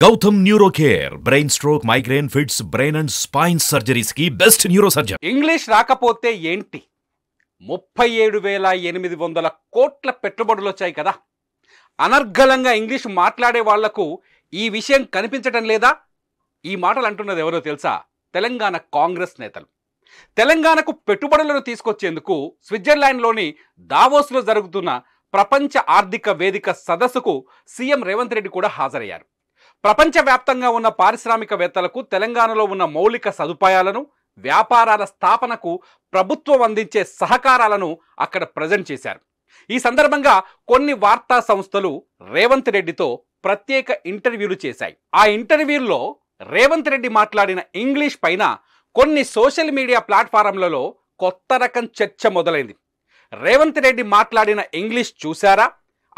Gautam neuro care brain stroke migraine fits brain and spine surgeries కి best neuro surgeon. English రాకపోతే ఏంటి? 37,800 కోట్ల పెట్టుబడులు వచ్చాయి కదా. అనర్గళంగా ఇంగ్లీష్ మాట్లాడే వాళ్లకు ఈ విషయం కనిపించటం లేదా? ఈ మాటలు అంటున్నది ఎవరో తెలుసా? తెలంగాణ కాంగ్రెస్ నేతలు. తెలంగాణకు పెట్టుబడులను తీసుకొచ్చేందుకు స్విట్జర్లాండ్లోని దావోస్లో జరుగుతున్న ప్రపంచ ఆర్థిక వేదిక సదస్సుకు సీఎం రేవంత్ రెడ్డి కూడా హాజరయ్యారు. ప్రపంచవ్యాప్తంగా ఉన్న పారిశ్రామికవేత్తలకు తెలంగాణలో ఉన్న మౌలిక సదుపాయాలను, వ్యాపారాల స్థాపనకు ప్రభుత్వం అందించే సహకారాలను అక్కడ ప్రజెంట్ చేశారు. ఈ సందర్భంగా కొన్ని వార్తా సంస్థలు రేవంత్ రెడ్డితో ప్రత్యేక ఇంటర్వ్యూలు చేశాయి. ఆ ఇంటర్వ్యూల్లో రేవంత్ రెడ్డి మాట్లాడిన ఇంగ్లీష్ పైన కొన్ని సోషల్ మీడియా ప్లాట్ఫారంలలో కొత్త రకం చర్చ మొదలైంది. రేవంత్ రెడ్డి మాట్లాడిన ఇంగ్లీష్ చూశారా?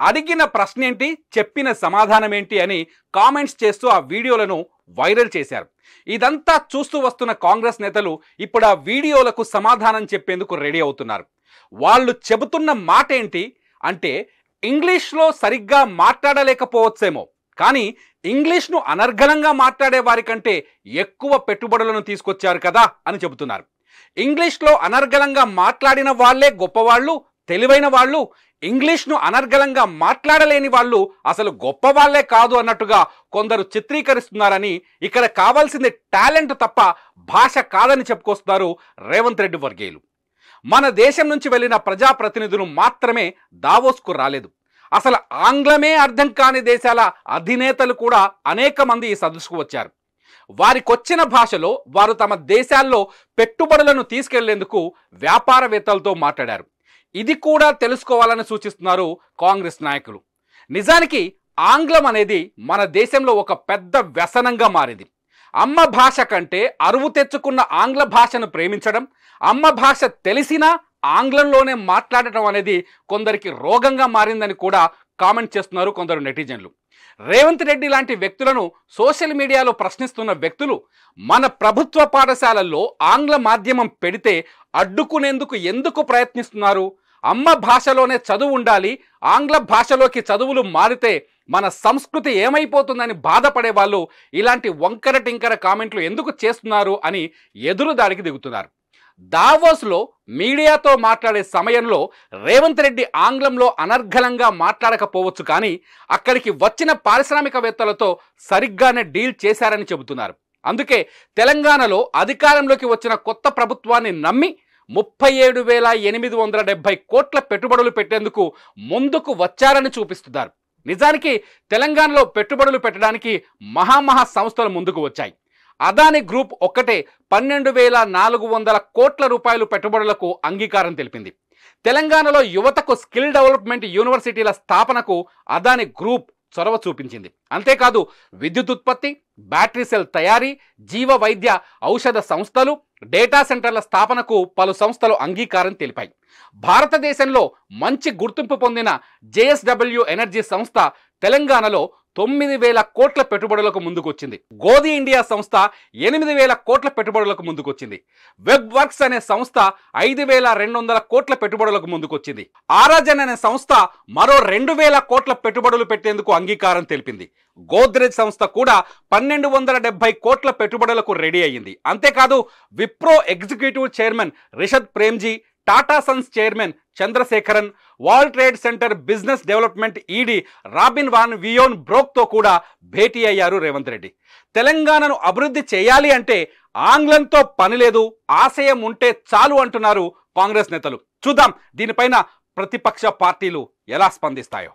అడిగిన ప్రశ్న ఏంటి, చెప్పిన సమాధానం ఏంటి అని కామెంట్స్ చేస్తూ ఆ వీడియోలను వైరల్ చేశారు. ఇదంతా చూస్తూ వస్తున్న కాంగ్రెస్ నేతలు ఇప్పుడు ఆ వీడియోలకు సమాధానం చెప్పేందుకు రెడీ అవుతున్నారు. వాళ్ళు చెబుతున్న మాట ఏంటి అంటే, ఇంగ్లీష్లో సరిగ్గా మాట్లాడలేకపోవచ్చేమో, కానీ ఇంగ్లీష్ను అనర్గళంగా మాట్లాడే వారికంటే ఎక్కువ పెట్టుబడులను తీసుకొచ్చారు కదా అని చెబుతున్నారు. ఇంగ్లీష్లో అనర్గళంగా మాట్లాడిన వాళ్లే గొప్పవాళ్ళు, తెలివైన వాళ్ళు. ఇంగ్లీష్ను అనర్గళంగా మాట్లాడలేని వాళ్ళు అసలు గొప్పవాళ్లే కాదు అన్నట్టుగా కొందరు చిత్రీకరిస్తున్నారని, ఇక్కడ కావాల్సింది టాలెంట్ తప్ప భాష కాదని చెప్పుకొస్తున్నారు రేవంత్ రెడ్డి వర్గీయులు. మన దేశం నుంచి వెళ్ళిన ప్రజాప్రతినిధులు మాత్రమే దావోస్కు రాలేదు. అసలు ఆంగ్లమే అర్థం కాని దేశాల అధినేతలు కూడా అనేక మంది ఈ సదస్సుకు వచ్చారు. వారికొచ్చిన భాషలో వారు తమ దేశాల్లో పెట్టుబడులను తీసుకెళ్లేందుకు వ్యాపారవేత్తలతో మాట్లాడారు. ఇది కూడా తెలుసుకోవాలని సూచిస్తున్నారు కాంగ్రెస్ నాయకులు. నిజానికి ఆంగ్లం అనేది మన దేశంలో ఒక పెద్ద వ్యసనంగా మారింది. అమ్మ భాష కంటే అరువు తెచ్చుకున్న ఆంగ్ల భాషను ప్రేమించడం, అమ్మ భాష తెలిసినా ఆంగ్లంలోనే మాట్లాడటం అనేది కొందరికి రోగంగా మారిందని కూడా కామెంట్ చేస్తున్నారు కొందరు నెటిజన్లు. రేవంత్ రెడ్డి లాంటి వ్యక్తులను సోషల్ మీడియాలో ప్రశ్నిస్తున్న వ్యక్తులు మన ప్రభుత్వ పాఠశాలల్లో ఆంగ్ల మాధ్యమం పెడితే అడ్డుకునేందుకు ఎందుకు ప్రయత్నిస్తున్నారు? అమ్మ భాషలోనే చదువు ఉండాలి, ఆంగ్ల భాషలోకి చదువులు మారితే మన సంస్కృతి ఏమైపోతుందని బాధపడే వాళ్ళు ఇలాంటి వంకర టింకర కామెంట్లు ఎందుకు చేస్తున్నారు అని ఎదురుదాడికి దిగుతున్నారు. దావోస్లో మీడియాతో మాట్లాడే సమయంలో రేవంత్ రెడ్డి ఆంగ్లంలో అనర్గళంగా మాట్లాడకపోవచ్చు, కానీ అక్కడికి వచ్చిన పారిశ్రామికవేత్తలతో సరిగ్గానే డీల్ చేశారని చెబుతున్నారు. అందుకే తెలంగాణలో అధికారంలోకి వచ్చిన కొత్త ప్రభుత్వాన్ని నమ్మి 37,870 కోట్ల పెట్టుబడులు పెట్టేందుకు ముందుకు వచ్చారని చూపిస్తున్నారు. నిజానికి తెలంగాణలో పెట్టుబడులు పెట్టడానికి మహా సంస్థలు ముందుకు వచ్చాయి. అదాని గ్రూప్ ఒక్కటే 12,400 కోట్ల రూపాయలు పెట్టుబడులకు అంగీకారం తెలిపింది. తెలంగాణలో యువతకు స్కిల్ డెవలప్మెంట్ యూనివర్సిటీల స్థాపనకు అదాని గ్రూప్ చొరవ చూపించింది. అంతేకాదు విద్యుత్ ఉత్పత్తి, బ్యాటరీ సెల్ తయారీ, జీవ వైద్య ఔషధ సంస్థలు, డేటా సెంటర్ల స్థాపనకు పలు సంస్థలు అంగీకారం తెలిపాయి. భారతదేశంలో మంచి గుర్తింపు పొందిన జేఎస్డబ్ల్యూ ఎనర్జీ సంస్థ తెలంగాణలో 9,000 కోట్ల పెట్టుబడులకు ముందుకొచ్చింది. గోధి ఇండియా సంస్థ 8,000 కోట్ల పెట్టుబడులకు ముందుకొచ్చింది. వెబ్ వర్క్స్ అనే సంస్థ 5,200 కోట్ల పెట్టుబడులకు ముందుకొచ్చింది. ఆరాజన్ అనే సంస్థ మరో 2,000 కోట్ల పెట్టుబడులు పెట్టేందుకు అంగీకారం తెలిపింది. గోద్రేజ్ సంస్థ కూడా 1,270 కోట్ల పెట్టుబడులకు రెడీ అయ్యింది. అంతేకాదు Wipro executive chairman Rishad Premji, Tata Sons chairman Chandrasekaran, world trade centre business development ED Robin van వియోన్ బ్రోక్తో కూడా భేటీ అయ్యారు రేవంత్ రెడ్డి. తెలంగాణను అభివృద్ధి చేయాలి అంటే ఆంగ్లంతో పని లేదు, ఆశయం ఉంటే చాలు అంటున్నారు కాంగ్రెస్ నేతలు. చూద్దాం దీనిపైన ప్రతిపక్ష పార్టీలు ఎలా స్పందిస్తాయో.